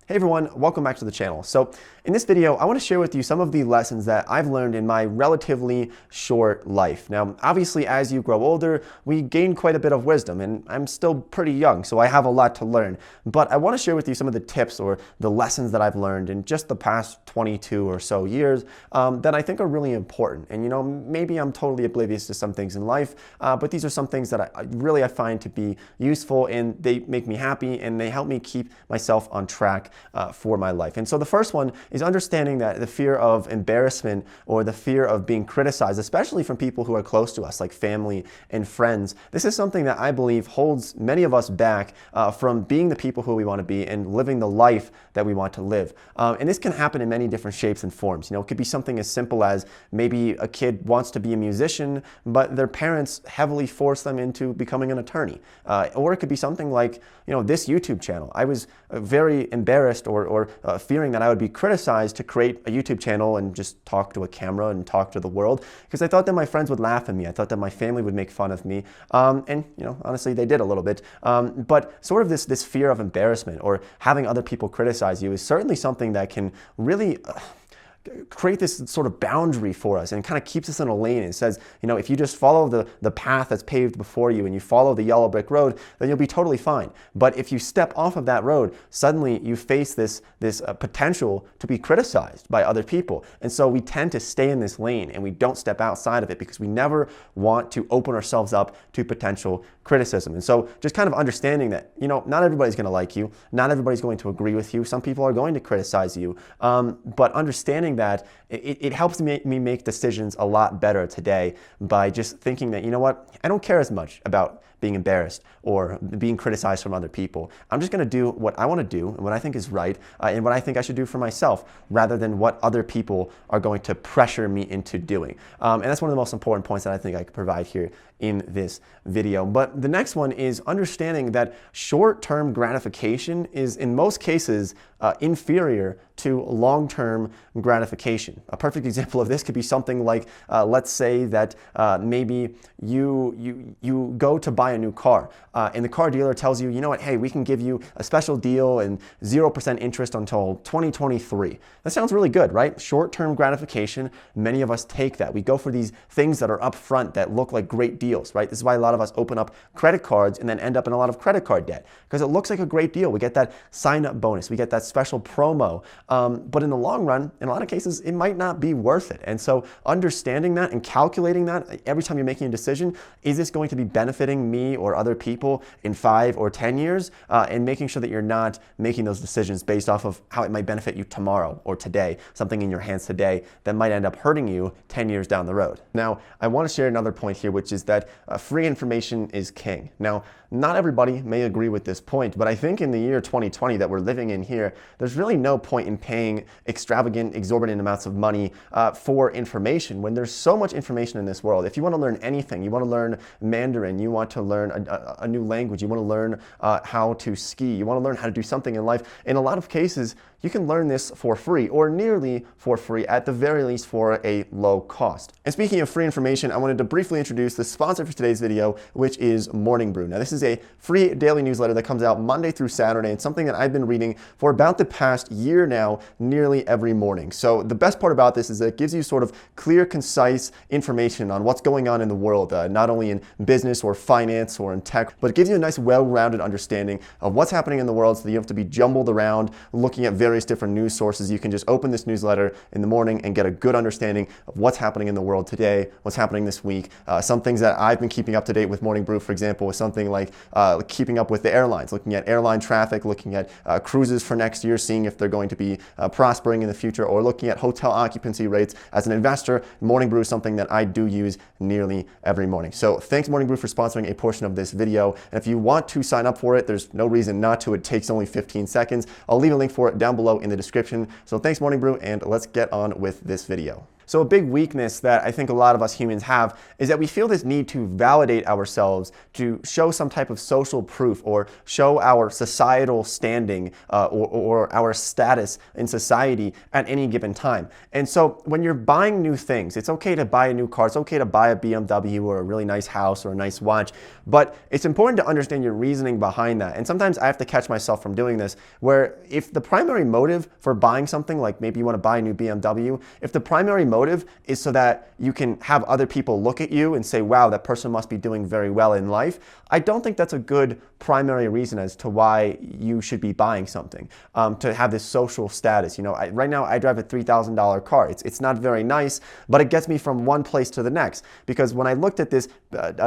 Hey everyone, welcome back to the channel. So in this video, I want to share with you some of the lessons that I've learned in my relatively short life. Now, obviously, as you grow older, we gain quite a bit of wisdom, and I'm still pretty young, so I have a lot to learn. But I want to share with you some of the tips or the lessons that I've learned in just the past 22 or so years that I think are really important. And maybe I'm totally oblivious to some things in life, but these are some things that I find to be useful, and they make me happy, and they help me keep myself on track for my life. And so the first one is understanding that the fear of embarrassment or the fear of being criticized, especially from people who are close to us, like family and friends, this is something that I believe holds many of us back from being the people who we want to be and living the life that we want to live. And this can happen in many different shapes and forms. It could be something as simple as maybe a kid wants to be a musician, but their parents heavily force them into becoming an attorney. Or it could be something like, this YouTube channel. I was very embarrassed or fearing that I would be criticized to create a YouTube channel and just talk to a camera and talk to the world, because I thought that my friends would laugh at me. I thought that my family would make fun of me. And honestly, they did a little bit. But sort of this fear of embarrassment or having other people criticize you is certainly something that can really create this sort of boundary for us, and kind of keeps us in a lane. It says, if you just follow the path that's paved before you and you follow the yellow brick road, then you'll be totally fine. But if you step off of that road, suddenly you face this potential to be criticized by other people. And so we tend to stay in this lane and we don't step outside of it because we never want to open ourselves up to potential criticism. And so just kind of understanding that, not everybody's going to like you, not everybody's going to agree with you, some people are going to criticize you, but understanding that it helps me make decisions a lot better today by just thinking that, I don't care as much about being embarrassed or being criticized from other people. I'm just going to do what I want to do and what I think is right and what I think I should do for myself, rather than what other people are going to pressure me into doing. And that's one of the most important points that I think I could provide here in this video. But the next one is understanding that short-term gratification is in most cases inferior to long-term gratification. A perfect example of this could be something like, let's say that maybe you go to buy a new car and the car dealer tells you, hey, we can give you a special deal and 0% interest until 2023. That sounds really good, right? Short-term gratification, many of us take that. We go for these things that are upfront that look like great deals, right? This is why a lot of us open up credit cards and then end up in a lot of credit card debt, because it looks like a great deal. We get that sign-up bonus, we get that special promo, but in the long run, in a lot of cases, it might not be worth it. And so understanding that and calculating that every time you're making a decision, is this going to be benefiting me or other people in 5 or 10 years? And making sure that you're not making those decisions based off of how it might benefit you tomorrow or today, something in your hands today that might end up hurting you 10 years down the road. Now, I want to share another point here, which is that free information is king. Now, not everybody may agree with this point, but I think in the year 2020 that we're living in here, there's really no point in paying exorbitant amounts of money for information when there's so much information in this world. If you want to learn anything, you want to learn Mandarin, you want to learn a new language, you want to learn how to ski, you want to learn how to do something in life, in a lot of cases, you can learn this for free or nearly for free, at the very least for a low cost. And speaking of free information, I wanted to briefly introduce the sponsor for today's video, which is Morning Brew. Now, this is a free daily newsletter that comes out Monday through Saturday, and something that I've been reading for about the past year now, nearly every morning. So the best part about this is that it gives you sort of clear, concise information on what's going on in the world, not only in business or finance or in tech, but it gives you a nice, well-rounded understanding of what's happening in the world, so that you don't have to be jumbled around looking at various different news sources. You can just open this newsletter in the morning and get a good understanding of what's happening in the world today, what's happening this week. Some things that I've been keeping up to date with Morning Brew, for example, is something like keeping up with the airlines, looking at airline traffic, looking at cruises for next year, seeing if they're going to be prospering in the future, or looking at hotel occupancy rates. As an investor, Morning Brew is something that I do use nearly every morning. So thanks Morning Brew for sponsoring a portion of this video. And if you want to sign up for it, there's no reason not to. It takes only 15 seconds. I'll leave a link for it down below in the description. So thanks Morning Brew, and let's get on with this video. So a big weakness that I think a lot of us humans have is that we feel this need to validate ourselves, to show some type of social proof or show our societal standing or our status in society at any given time. And so when you're buying new things, it's okay to buy a new car, it's okay to buy a BMW or a really nice house or a nice watch, but it's important to understand your reasoning behind that. And sometimes I have to catch myself from doing this, where if the primary motive for buying something, like maybe you want to buy a new BMW, if the primary motive is so that you can have other people look at you and say, wow, that person must be doing very well in life, I don't think that's a good primary reason as to why you should be buying something, to have this social status. You know, right now I drive a $3,000 car. It's not very nice, but it gets me from one place to the next. Because when I looked at this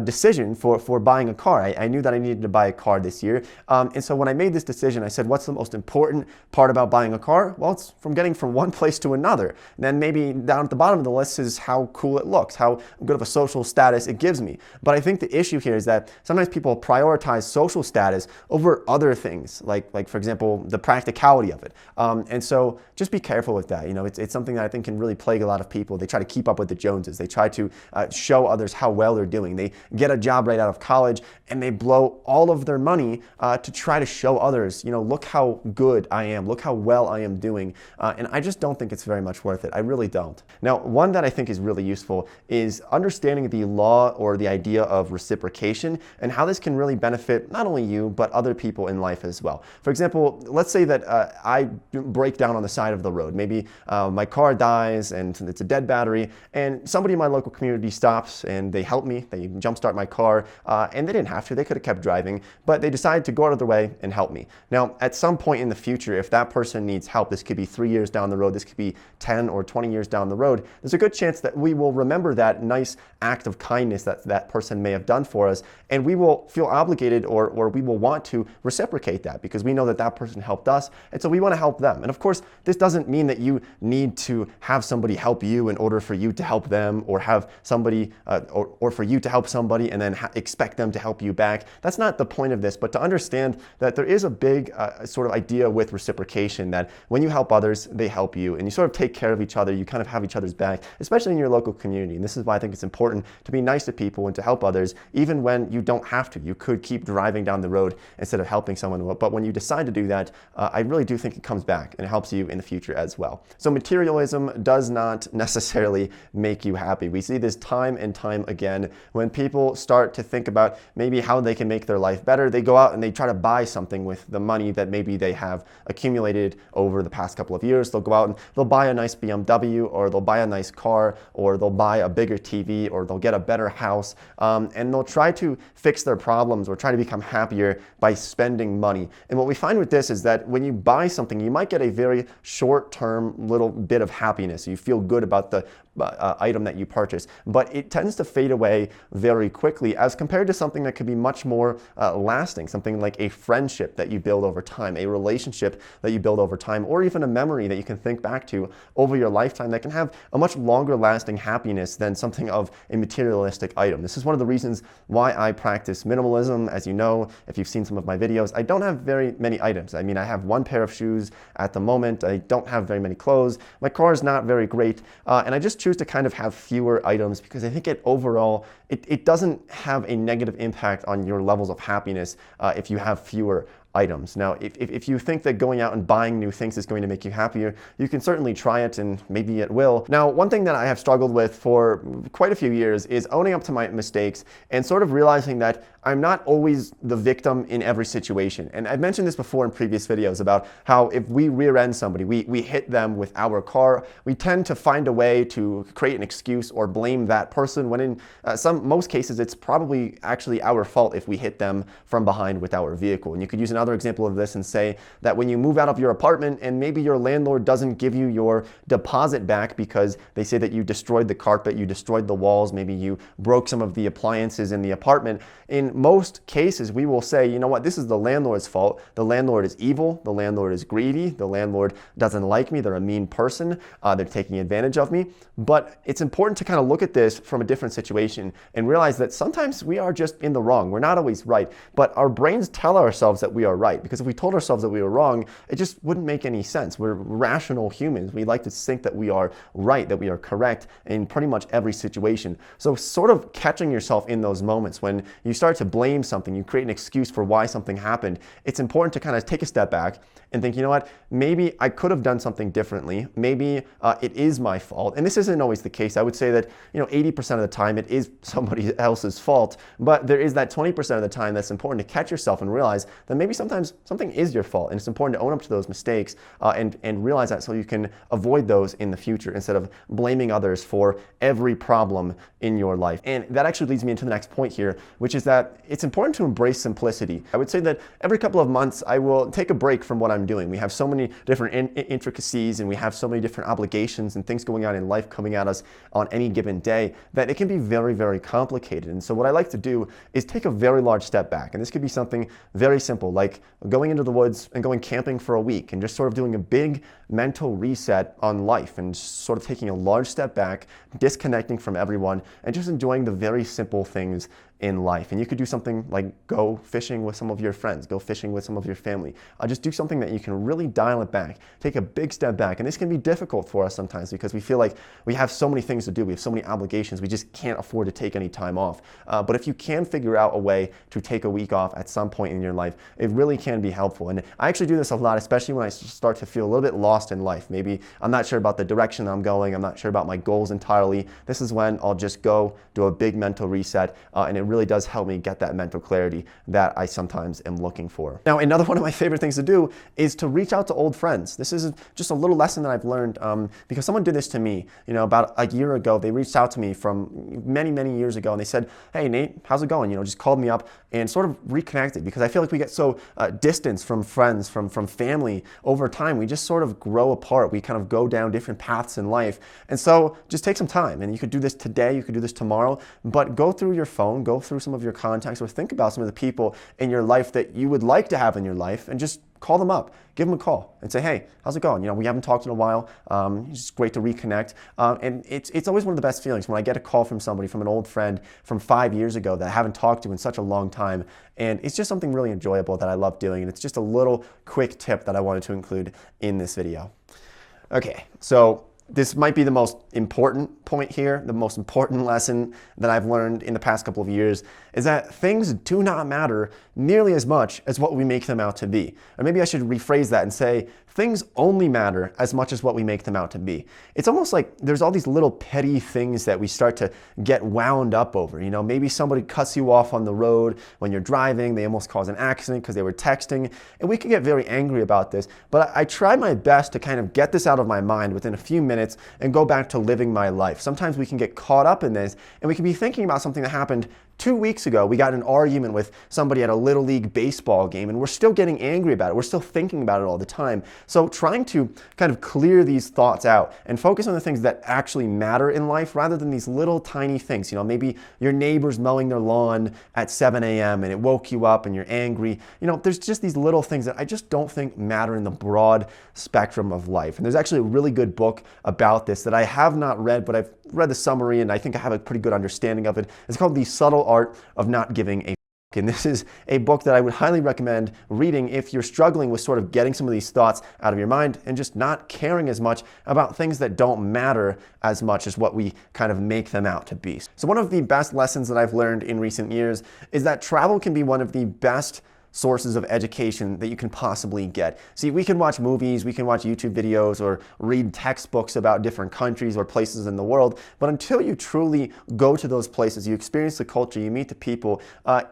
decision for buying a car, I knew that I needed to buy a car this year. And so when I made this decision, I said, what's the most important part about buying a car? Well, it's from getting from one place to another. And then maybe down at the bottom of the list is how cool it looks, how good of a social status it gives me. But I think the issue here is that sometimes people prioritize social status over other things, like for example, the practicality of it. And so just be careful with that. You know, it's something that I think can really plague a lot of people. They try to keep up with the Joneses. They try to show others how well they're doing. They get a job right out of college and they blow all of their money to try to show others, you know, look how good I am, look how well I am doing. And I just don't think it's very much worth it. I really don't. Now, one that I think is really useful is understanding the law or the idea of reciprocation and how this can really benefit not only you, but other people in life as well. For example, let's say that I break down on the side of the road. Maybe my car dies and it's a dead battery, and somebody in my local community stops and they help me. They jumpstart my car, and they didn't have to. They could have kept driving, but they decided to go out of their way and help me. Now, at some point in the future, if that person needs help, this could be 3 years down the road, this could be 10 or 20 years down the road, there's a good chance that we will remember that nice act of kindness that that person may have done for us, and we will feel obligated or we will want to reciprocate that because we know that that person helped us, and so we want to help them. And of course, this doesn't mean that you need to have somebody help you in order for you to help them, or have somebody or for you to help somebody and then expect them to help you back. That's not the point of this, but to understand that there is a big sort of idea with reciprocation, that when you help others, they help you, and you sort of take care of each other, you kind of have each other's back, especially in your local community. And this is why I think it's important to be nice to people and to help others, even when you don't have to. You could keep driving down the road instead of helping someone, but when you decide to do that, I really do think it comes back and it helps you in the future as well. So materialism does not necessarily make you happy. We see this time and time again. When people start to think about maybe how they can make their life better, they go out and they try to buy something with the money that maybe they have accumulated over the past couple of years. They'll go out and they'll buy a nice BMW, or they'll buy a nice car, or they'll buy a bigger TV, or they'll get a better house, and they'll try to fix their problems or try to become happier by spending money. And what we find with this is that when you buy something, you might get a very short-term little bit of happiness. You feel good about the item that you purchase, but it tends to fade away very quickly as compared to something that could be much more lasting, something like a friendship that you build over time, a relationship that you build over time, or even a memory that you can think back to over your lifetime that can have a much longer lasting happiness than something of a materialistic item. This is one of the reasons why I practice minimalism. As you know, if you've seen some of my videos, I don't have very many items. I mean, I have one pair of shoes at the moment. I don't have very many clothes. My car is not very great, and I just choose to kind of have fewer items because I think it doesn't have a negative impact on your levels of happiness if you have fewer items. Now, if you think that going out and buying new things is going to make you happier, you can certainly try it and maybe it will. Now, one thing that I have struggled with for quite a few years is owning up to my mistakes and sort of realizing that I'm not always the victim in every situation. And I've mentioned this before in previous videos about how if we rear end somebody, we hit them with our car, we tend to find a way to create an excuse or blame that person when in most cases it's probably actually our fault if we hit them from behind with our vehicle. And you could use another example of this and say that when you move out of your apartment and maybe your landlord doesn't give you your deposit back because they say that you destroyed the carpet, you destroyed the walls, maybe you broke some of the appliances in the apartment. In most cases, we will say, you know what, this is the landlord's fault. The landlord is evil. The landlord is greedy. The landlord doesn't like me. They're a mean person. They're taking advantage of me. But it's important to kind of look at this from a different situation and realize that sometimes we are just in the wrong. We're not always right, but our brains tell ourselves that we are right, because if we told ourselves that we were wrong, it just wouldn't make any sense. We're rational humans. We like to think that we are right, that we are correct in pretty much every situation. So sort of catching yourself in those moments when you start to blame something, you create an excuse for why something happened, it's important to kind of take a step back and think, you know what, maybe I could have done something differently. Maybe it is my fault. And this isn't always the case. I would say that, 80% of the time it is somebody else's fault, but there is that 20% of the time that's important to catch yourself and realize that maybe sometimes something is your fault, and it's important to own up to those mistakes and realize that so you can avoid those in the future instead of blaming others for every problem in your life. And that actually leads me into the next point here, which is that it's important to embrace simplicity. I would say that every couple of months I will take a break from what I'm doing. We have so many different intricacies, and we have so many different obligations and things going on in life coming at us on any given day that it can be very, very complicated. And so what I like to do is take a very large step back. And this could be something very simple, like going into the woods and going camping for a week and just sort of doing a big mental reset on life and sort of taking a large step back, disconnecting from everyone, and just enjoying the very simple things in life. And you could do something like go fishing with some of your friends, go fishing with some of your family. Just do something that you can really dial it back, take a big step back. And this can be difficult for us sometimes because we feel like we have so many things to do, we have so many obligations, we just can't afford to take any time off. But if you can figure out a way to take a week off at some point in your life, it really can be helpful. And I actually do this a lot, especially when I start to feel a little bit lost in life. Maybe I'm not sure about the direction I'm going, I'm not sure about my goals entirely. This is when I'll just go do a big mental reset, and it really does help me get that mental clarity that I sometimes am looking for. Now, another one of my favorite things to do is to reach out to old friends. This is just a little lesson that I've learned because someone did this to me, about a year ago. They reached out to me from many, many years ago, and they said, "Hey, Nate, how's it going?" Just called me up and sort of reconnected, because I feel like we get so distanced from friends, from family over time. We just sort of grow apart. We kind of go down different paths in life. And so just take some time, and you could do this today, you could do this tomorrow, but go through your phone, go through some of your contacts, or think about some of the people in your life that you would like to have in your life, and just call them up, give them a call and say, "Hey, how's it going? We haven't talked in a while. It's great to reconnect." And it's always one of the best feelings when I get a call from somebody, from an old friend from 5 years ago that I haven't talked to in such a long time. And it's just something really enjoyable that I love doing. And it's just a little quick tip that I wanted to include in this video. Okay, so this might be the most important point here, the most important lesson that I've learned in the past couple of years, is that things do not matter nearly as much as what we make them out to be. Or maybe I should rephrase that and say, things only matter as much as what we make them out to be. It's almost like there's all these little petty things that we start to get wound up over. Maybe somebody cuts you off on the road when you're driving, they almost cause an accident because they were texting, and we can get very angry about this. But I try my best to kind of get this out of my mind within a few minutes and go back to living my life. Sometimes we can get caught up in this, and we can be thinking about something that happened 2 weeks ago. We got in an argument with somebody at a Little League baseball game, and we're still getting angry about it. We're still thinking about it all the time. So trying to kind of clear these thoughts out and focus on the things that actually matter in life rather than these little tiny things. Maybe your neighbor's mowing their lawn at 7 a.m. and it woke you up and you're angry. There's just these little things that I just don't think matter in the broad spectrum of life. And there's actually a really good book about this that I have not read, but I've read the summary and I think I have a pretty good understanding of it. It's called The Subtle Art of Not Giving a F***. And this is a book that I would highly recommend reading if you're struggling with sort of getting some of these thoughts out of your mind and just not caring as much about things that don't matter as much as what we kind of make them out to be. So one of the best lessons that I've learned in recent years is that travel can be one of the best sources of education that you can possibly get. See, we can watch movies, we can watch YouTube videos, or read textbooks about different countries or places in the world, but until you truly go to those places, you experience the culture, you meet the people,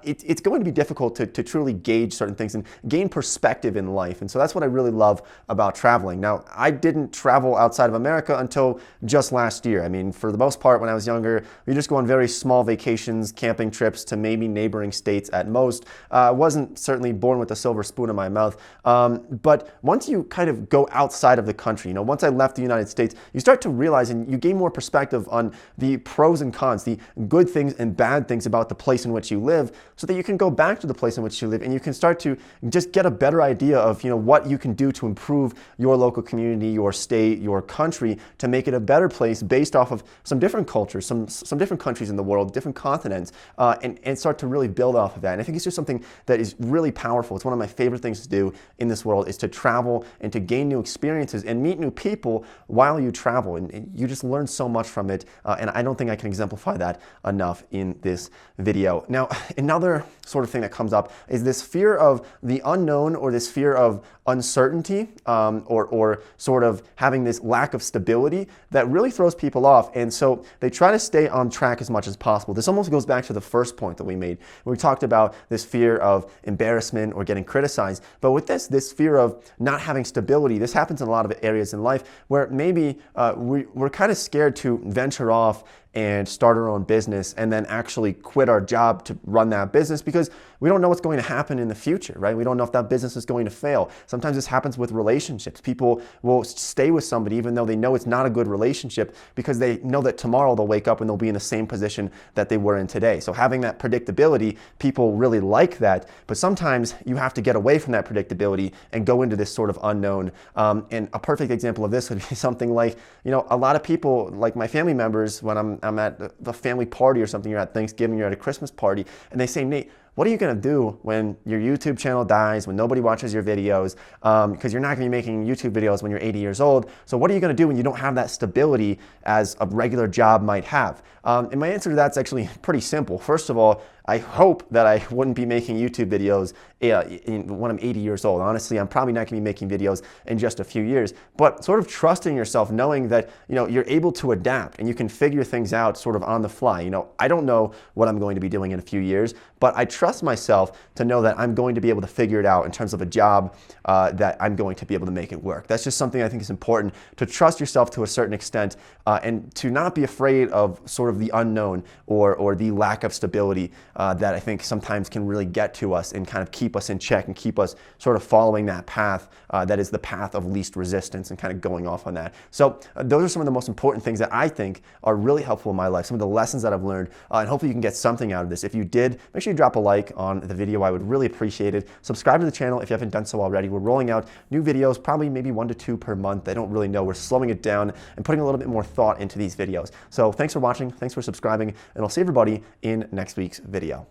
it's going to be difficult to truly gauge certain things and gain perspective in life. And so that's what I really love about traveling. Now, I didn't travel outside of America until just last year. I mean, for the most part, when I was younger, we just go on very small vacations, camping trips to maybe neighboring states at most. Wasn't certainly certainly born with a silver spoon in my mouth. But once you kind of go outside of the country, once I left the United States, you start to realize and you gain more perspective on the pros and cons, the good things and bad things about the place in which you live, so that you can go back to the place in which you live and you can start to just get a better idea of what you can do to improve your local community, your state, your country, to make it a better place based off of some different cultures, some different countries in the world, different continents, and start to really build off of that. And I think it's just something that is really powerful. It's one of my favorite things to do in this world, is to travel and to gain new experiences and meet new people while you travel. And you just learn so much from it. And I don't think I can exemplify that enough in this video. Now, another sort of thing that comes up is this fear of the unknown, or this fear of uncertainty, or sort of having this lack of stability that really throws people off. And so they try to stay on track as much as possible. This almost goes back to the first point that we made. We talked about this fear of embarrassment or getting criticized. But with this fear of not having stability, this happens in a lot of areas in life where maybe we're kind of scared to venture off and start our own business and then actually quit our job to run that business, because we don't know what's going to happen in the future, right? We don't know if that business is going to fail. Sometimes this happens with relationships. People will stay with somebody even though they know it's not a good relationship, because they know that tomorrow they'll wake up and they'll be in the same position that they were in today. So having that predictability, people really like that, but sometimes you have to get away from that predictability and go into this sort of unknown. And a perfect example of this would be something like, a lot of people, like my family members, when I'm at the family party or something, you're at Thanksgiving, you're at a Christmas party, and they say, Nate, what are you going to do when your YouTube channel dies, when nobody watches your videos? Because you're not going to be making YouTube videos when you're 80 years old. So what are you going to do when you don't have that stability as a regular job might have? And my answer to that's actually pretty simple. First of all, I hope that I wouldn't be making YouTube videos when I'm 80 years old. Honestly, I'm probably not going to be making videos in just a few years. But sort of trusting yourself, knowing that you're able to adapt and you can figure things out sort of on the fly. I don't know what I'm going to be doing in a few years, but I trust myself to know that I'm going to be able to figure it out in terms of a job, that I'm going to be able to make it work. That's just something I think is important, to trust yourself to a certain extent, and to not be afraid of sort of the unknown or the lack of stability that I think sometimes can really get to us and kind of keep us in check and keep us sort of following that path that is the path of least resistance, and kind of going off on that. So those are some of the most important things that I think are really helpful in my life, some of the lessons that I've learned, and hopefully you can get something out of this. If you did, make sure you drop a like on the video. I would really appreciate it. Subscribe to the channel if you haven't done so already. We're rolling out new videos, probably maybe 1 to 2 per month. I don't really know. We're slowing it down and putting a little bit more thought into these videos. So thanks for watching, thanks for subscribing, and I'll see everybody in next week's video.